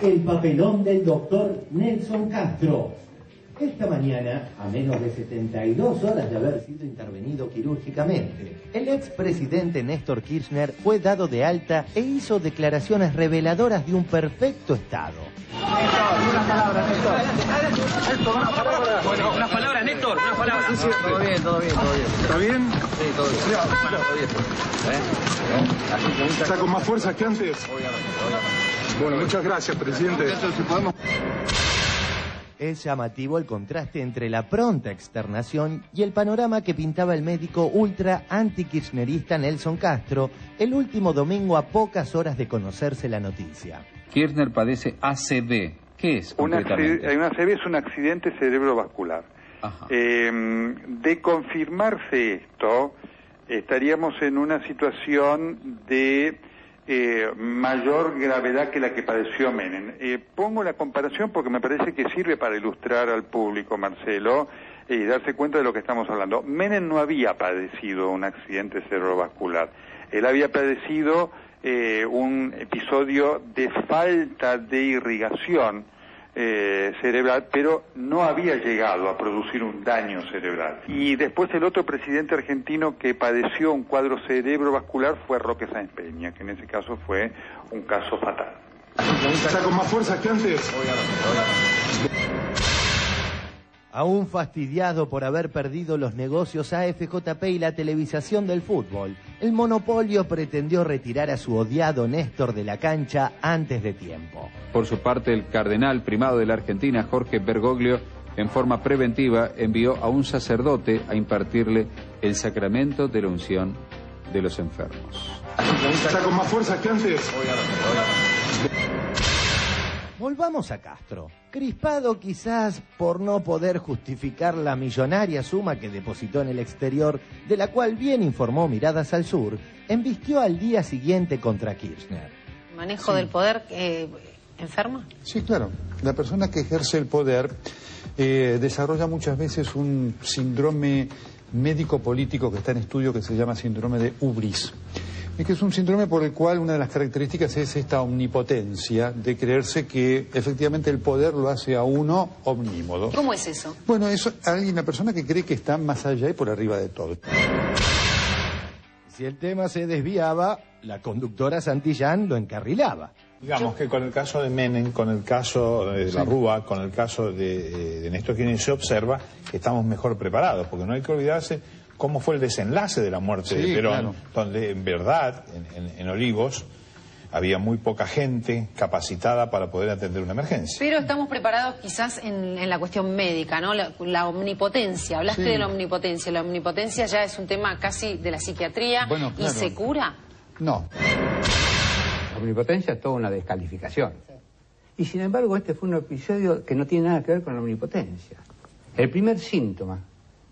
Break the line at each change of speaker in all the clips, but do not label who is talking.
el papelón del doctor Nelson Castro. Esta mañana, a menos de 72 horas de haber sido intervenido quirúrgicamente, el expresidente Néstor Kirchner fue dado de alta e hizo declaraciones reveladoras de un perfecto estado.
Unas palabras, Néstor. Bueno, unas palabras, Néstor, unas palabras. Sí, todo bien. ¿Está bien? Sí, todo bien.
¿Está con más fuerza que antes?
Obviamente.
Bueno, muchas gracias, presidente.
Es llamativo el contraste entre la pronta externación y el panorama que pintaba el médico ultra anti-kirchnerista Nelson Castro el último domingo a pocas horas de conocerse la noticia.
Kirchner padece ACV. ¿Qué es concretamente?
Una ACV es un accidente cerebrovascular. De confirmarse esto, estaríamos en una situación de mayor gravedad que la que padeció Menem. Pongo la comparación porque me parece que sirve para ilustrar al público, Marcelo, y darse cuenta de lo que estamos hablando. Menem no había padecido un accidente cerebrovascular. Él había padecido un episodio de falta de irrigación cerebral, pero no había llegado a producir un daño cerebral. Y después el otro presidente argentino que padeció un cuadro cerebrovascular fue Roque Sáenz Peña, que en ese caso fue un caso fatal.
¿Está con más fuerza que antes?
Aún fastidiado por haber perdido los negocios AFJP y la televisación del fútbol, el monopolio pretendió retirar a su odiado Néstor de la cancha antes de tiempo.
Por su parte, el cardenal primado de la Argentina, Jorge Bergoglio, en forma preventiva envió a un sacerdote a impartirle el sacramento de la unción de los enfermos.
¿Está con más fuerza que antes?
Volvamos a Castro, crispado quizás por no poder justificar la millonaria suma que depositó en el exterior, de la cual bien informó Miradas al Sur, embistió al día siguiente contra Kirchner.
¿Manejo del poder enferma?
Sí, claro. La persona que ejerce el poder desarrolla muchas veces un síndrome médico-político que está en estudio que se llama síndrome de Ubris. Y que es un síndrome por el cual una de las características es esta omnipotencia de creerse que efectivamente el poder lo hace a uno omnímodo.
¿Cómo es eso?
Bueno, es una persona que cree que está más allá y por arriba de todo.
Si el tema se desviaba, la conductora Santillán lo encarrilaba.
Digamos que con el caso de Menem, con el caso de la Rúa, con el caso de Néstor Kirchner, se observa que estamos mejor preparados, porque no hay que olvidarse cómo fue el desenlace de la muerte de Perón, claro, donde en verdad, en Olivos, había muy poca gente capacitada para poder atender una emergencia.
Pero estamos preparados quizás en la cuestión médica, ¿no? La omnipotencia, hablaste de la omnipotencia. La omnipotencia ya es un tema casi de la psiquiatría.
Bueno, claro.
¿Y se cura?
No.
La omnipotencia es toda una descalificación. Y sin embargo este fue un episodio que no tiene nada que ver con la omnipotencia. El primer síntoma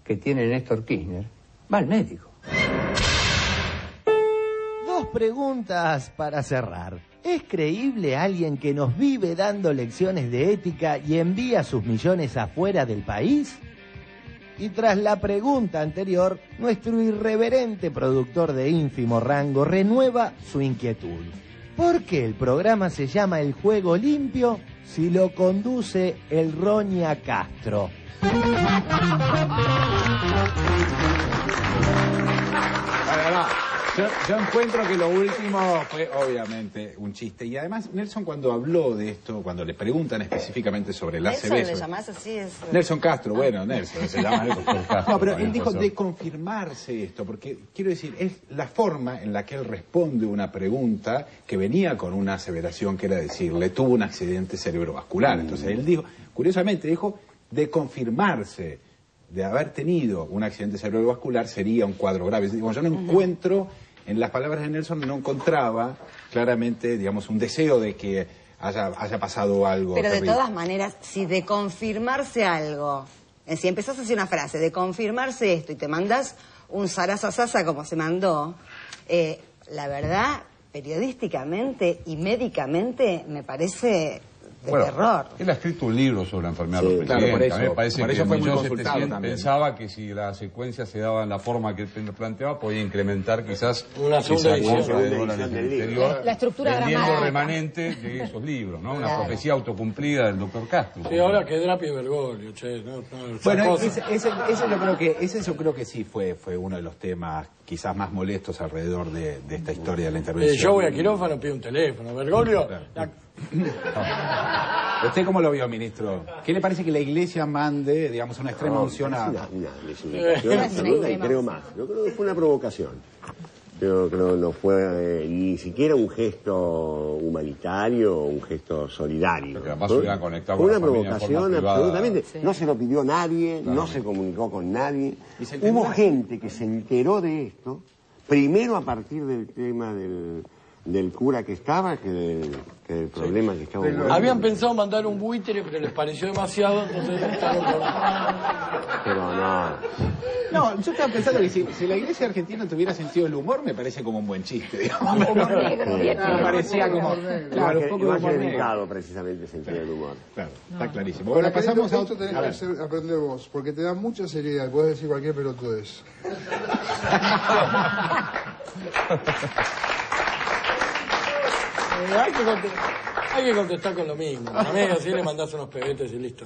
que tiene Néstor Kirchner va al médico.
Dos preguntas para cerrar. ¿Es creíble alguien que nos vive dando lecciones de ética y envía sus millones afuera del país? Y tras la pregunta anterior, nuestro irreverente productor de ínfimo rango renueva su inquietud. ¿Por qué el programa se llama El Juego Limpio si lo conduce el Roña Castro?
Yo encuentro que lo último fue obviamente un chiste. Y además Nelson, cuando habló de esto, cuando le preguntan específicamente sobre el ACV...
¿Nelson le llamás así?
Nelson Castro, bueno, Nelson, se llama Nelson Castro. No, pero él dijo
pasó.
de confirmarse esto, porque quiero decir, es la forma en la que él responde una pregunta que venía con una aseveración que era decirle, tuvo un accidente cerebrovascular. Entonces él dijo, curiosamente dijo, de confirmarse, de haber tenido un accidente cerebrovascular sería un cuadro grave. Digo, yo no encuentro, en las palabras de Nelson, no encontraba claramente, digamos, un deseo de que haya pasado algo
Pero
terrible.
de todas maneras, si de confirmarse algo, si empezás a hacer una frase, de confirmarse esto y te mandás un zaraza como se mandó, la verdad, periodísticamente y médicamente me parece terror.
Él ha escrito un libro sobre la enfermedad
Sí,
del
claro,
presidente.
por eso,
A mí me parece
por
que
eso fue muy
1700
consultado también.
pensaba que si la secuencia se daba en la forma que él planteaba, podía incrementar quizás
una segunda
esa compra de
edición
dólares
del
del
libro.
exterior,
La estructura
vendiendo
dramática.
remanente de esos libros, ¿no? Una profecía autocumplida del doctor Castro.
Sí, ahora que Drapi y Bergoglio, che, no,
Bueno, ese yo creo que sí fue uno de los temas quizás más molestos alrededor de esta historia de la intervención.
Yo voy a quirófano, pido un teléfono. Bergoglio...
¿Usted cómo lo vio, ministro? ¿Qué le parece que la Iglesia mande, digamos, una extrema unción a...
Creo más. Yo creo que fue una provocación. Yo creo que no fue ni siquiera un gesto humanitario o un gesto solidario.
Porque además se hubiera conectado
fue
con
una
la familia en
provocación
forma privada.
absolutamente.
Sí.
No se lo pidió nadie, no se comunicó con nadie. Hubo gente que se enteró de esto, primero a partir del tema del cura que estaba, que del problema que estaba ocurriendo.
Habían pensado mandar un buitre, pero les pareció demasiado, entonces estaban con...
Pero no.
No, yo estaba pensando que si la Iglesia argentina tuviera sentido del humor, me parece como un buen chiste, digamos. Me parecía como... Claro, un poco de humor negro.
Dedicado precisamente el sentido del humor.
Claro, está clarísimo.
Bueno,
Bueno, pasamos a
esto tenés
a ver.
que aprender vos, porque te da mucha seriedad, puedes decir cualquier pelotudez.
Hay que contestar con lo mismo. A mí así le mandás unos pebetes y listo.